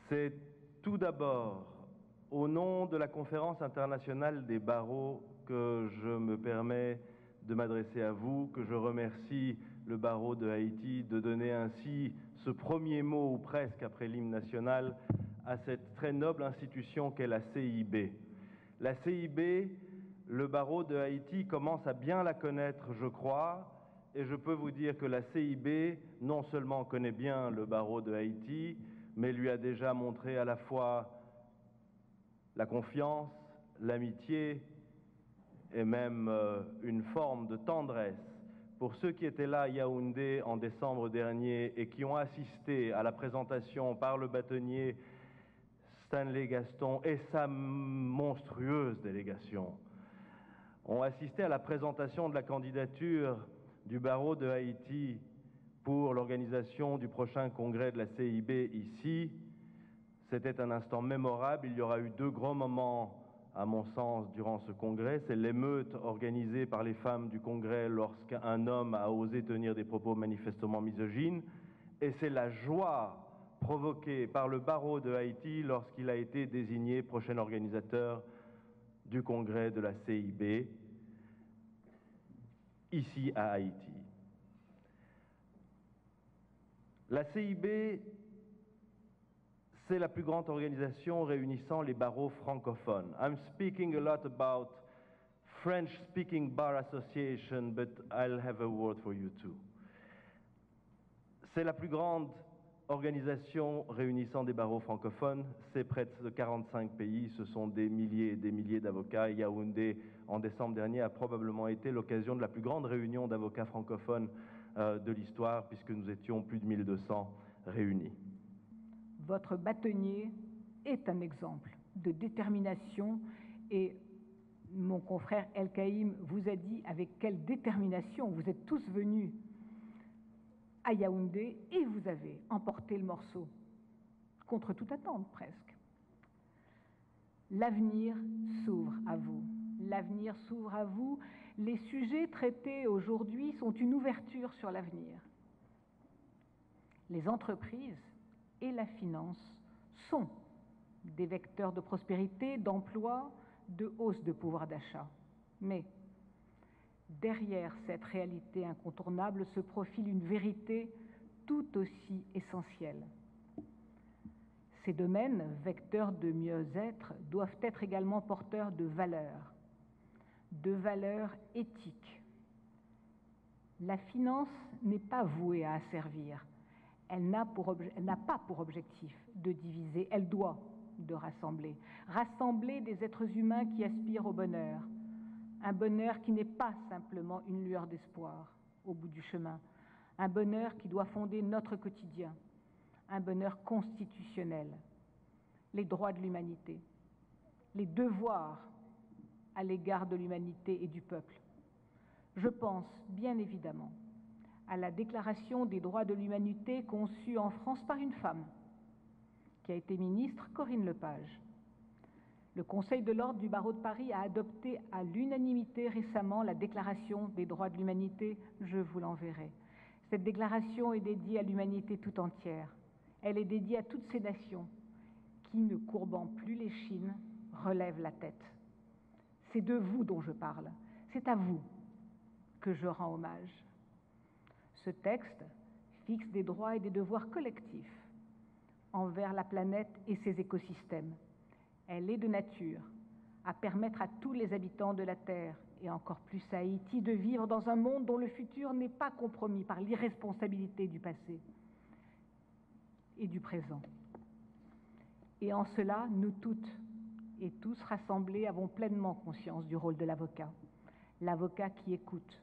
C'est tout d'abord au nom de la Conférence internationale des barreaux que je me permets de m'adresser à vous, que je remercie le barreau de Haïti de donner ainsi ce premier mot, ou presque, après l'hymne national, à cette très noble institution qu'est la CIB. La CIB, le barreau de Haïti commence à bien la connaître, je crois, et je peux vous dire que la CIB non seulement connaît bien le barreau de Haïti, mais lui a déjà montré à la fois la confiance, l'amitié et même une forme de tendresse. Pour ceux qui étaient là à Yaoundé en décembre dernier et qui ont assisté à la présentation par le bâtonnier Stanley Gaston et sa monstrueuse délégation, ont assisté à la présentation de la candidature du barreau de Haïti pour l'organisation du prochain congrès de la CIB ici. C'était un instant mémorable. Il y aura eu deux grands moments, à mon sens, durant ce congrès. C'est l'émeute organisée par les femmes du congrès lorsqu'un homme a osé tenir des propos manifestement misogynes. Et c'est la joie provoquée par le barreau de Haïti lorsqu'il a été désigné prochain organisateur du congrès de la CIB, ici à Haïti. La CIB, c'est la plus grande organisation réunissant les barreaux francophones. I'm speaking a lot about French-speaking bar association, but I'll have a word for you too. C'est la plus grande organisation réunissant des barreaux francophones. C'est près de 45 pays, ce sont des milliers et des milliers d'avocats. Yaoundé, en décembre dernier, a probablement été l'occasion de la plus grande réunion d'avocats francophones de l'histoire, puisque nous étions plus de 1200 réunis. Votre bâtonnier est un exemple de détermination et mon confrère El Kaïm vous a dit avec quelle détermination vous êtes tous venus à Yaoundé et vous avez emporté le morceau, contre toute attente presque. L'avenir s'ouvre à vous. L'avenir s'ouvre à vous. Les sujets traités aujourd'hui sont une ouverture sur l'avenir. Les entreprises et la finance sont des vecteurs de prospérité, d'emploi, de hausse de pouvoir d'achat. Mais derrière cette réalité incontournable se profile une vérité tout aussi essentielle. Ces domaines, vecteurs de mieux-être, doivent être également porteurs de valeurs éthiques. La finance n'est pas vouée à asservir. Elle n'a pas pour objectif de diviser, elle doit de rassembler. Rassembler des êtres humains qui aspirent au bonheur. Un bonheur qui n'est pas simplement une lueur d'espoir au bout du chemin. Un bonheur qui doit fonder notre quotidien. Un bonheur constitutionnel. Les droits de l'humanité. Les devoirs à l'égard de l'humanité et du peuple. Je pense, bien évidemment, à la Déclaration des droits de l'humanité conçue en France par une femme, qui a été ministre, Corinne Lepage. Le Conseil de l'ordre du barreau de Paris a adopté à l'unanimité récemment la Déclaration des droits de l'humanité, je vous l'enverrai. Cette déclaration est dédiée à l'humanité tout entière. Elle est dédiée à toutes ces nations qui, ne courbant plus l'échine, relèvent la tête. C'est de vous dont je parle, c'est à vous que je rends hommage. Ce texte fixe des droits et des devoirs collectifs envers la planète et ses écosystèmes. Elle est de nature à permettre à tous les habitants de la Terre, et encore plus à Haïti, de vivre dans un monde dont le futur n'est pas compromis par l'irresponsabilité du passé et du présent. Et en cela, nous toutes et tous rassemblés avons pleinement conscience du rôle de l'avocat. L'avocat qui écoute,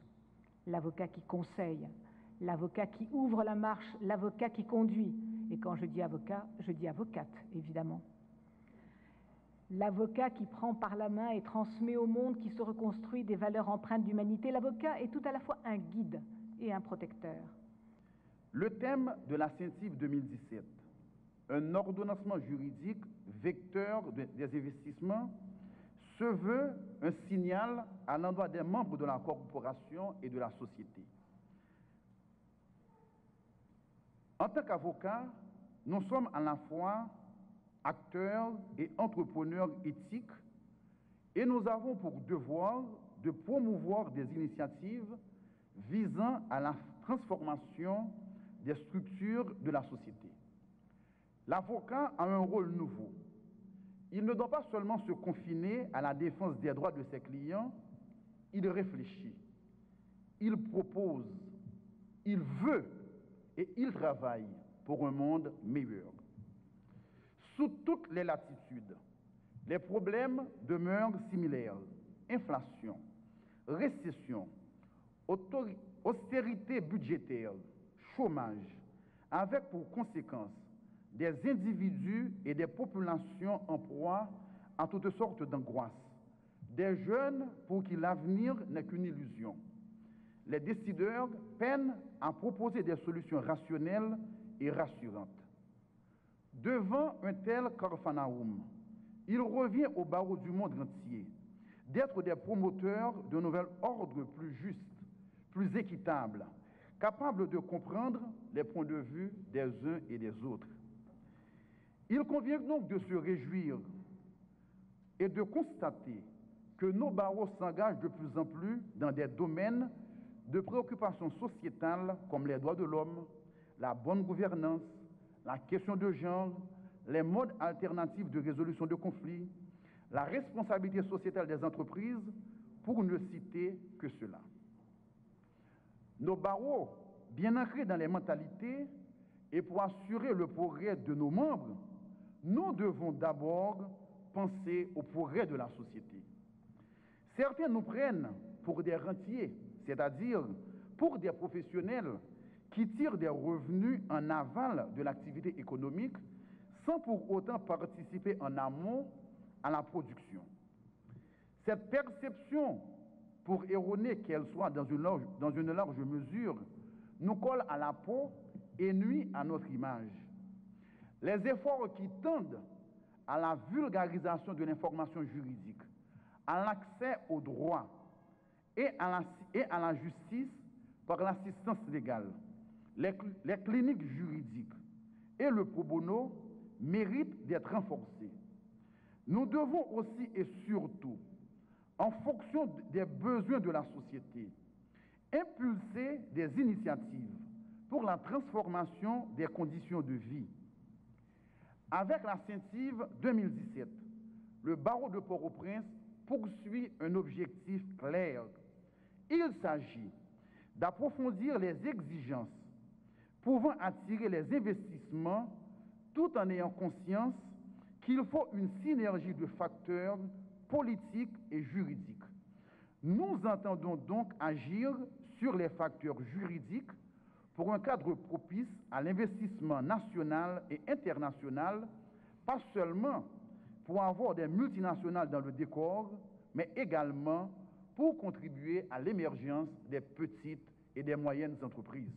l'avocat qui conseille, l'avocat qui ouvre la marche, l'avocat qui conduit. Et quand je dis avocat, je dis avocate, évidemment. L'avocat qui prend par la main et transmet au monde qui se reconstruit des valeurs empreintes d'humanité. L'avocat est tout à la fois un guide et un protecteur. Le thème de la CENTIF 2017, un ordonnancement juridique vecteur des investissements, se veut un signal à l'endroit des membres de la corporation et de la société. En tant qu'avocats, nous sommes à la fois acteurs et entrepreneurs éthiques et nous avons pour devoir de promouvoir des initiatives visant à la transformation des structures de la société. L'avocat a un rôle nouveau. Il ne doit pas seulement se confiner à la défense des droits de ses clients, il réfléchit, il propose, il veut et il travaille pour un monde meilleur. Sous toutes les latitudes, les problèmes demeurent similaires. Inflation, récession, austérité budgétaire, chômage, avec pour conséquence des individus et des populations en proie à toutes sortes d'angoisses, des jeunes pour qui l'avenir n'est qu'une illusion. Les décideurs peinent à proposer des solutions rationnelles et rassurantes. Devant un tel Capharnaüm, il revient aux barreaux du monde entier d'être des promoteurs d'un nouvel ordre plus juste, plus équitable, capable de comprendre les points de vue des uns et des autres. Il convient donc de se réjouir et de constater que nos barreaux s'engagent de plus en plus dans des domaines de préoccupation sociétale comme les droits de l'homme, la bonne gouvernance, la question de genre, les modes alternatifs de résolution de conflits, la responsabilité sociétale des entreprises, pour ne citer que cela. Nos barreaux, bien ancrés dans les mentalités, et pour assurer le progrès de nos membres, nous devons d'abord penser au progrès de la société. Certains nous prennent pour des rentiers, c'est-à-dire pour des professionnels qui tirent des revenus en aval de l'activité économique sans pour autant participer en amont à la production. Cette perception, pour erronée qu'elle soit dans une large mesure, nous colle à la peau et nuit à notre image. Les efforts qui tendent à la vulgarisation de l'information juridique, à l'accès au droit et à la justice par l'assistance légale, les cliniques juridiques et le pro bono méritent d'être renforcés. Nous devons aussi et surtout, en fonction des besoins de la société, impulser des initiatives pour la transformation des conditions de vie. Avec la Cintive 2017, le barreau de Port-au-Prince poursuit un objectif clair. Il s'agit d'approfondir les exigences pouvant attirer les investissements tout en ayant conscience qu'il faut une synergie de facteurs politiques et juridiques. Nous entendons donc agir sur les facteurs juridiques pour un cadre propice à l'investissement national et international, pas seulement pour avoir des multinationales dans le décor, mais également pour contribuer à l'émergence des petites et des moyennes entreprises.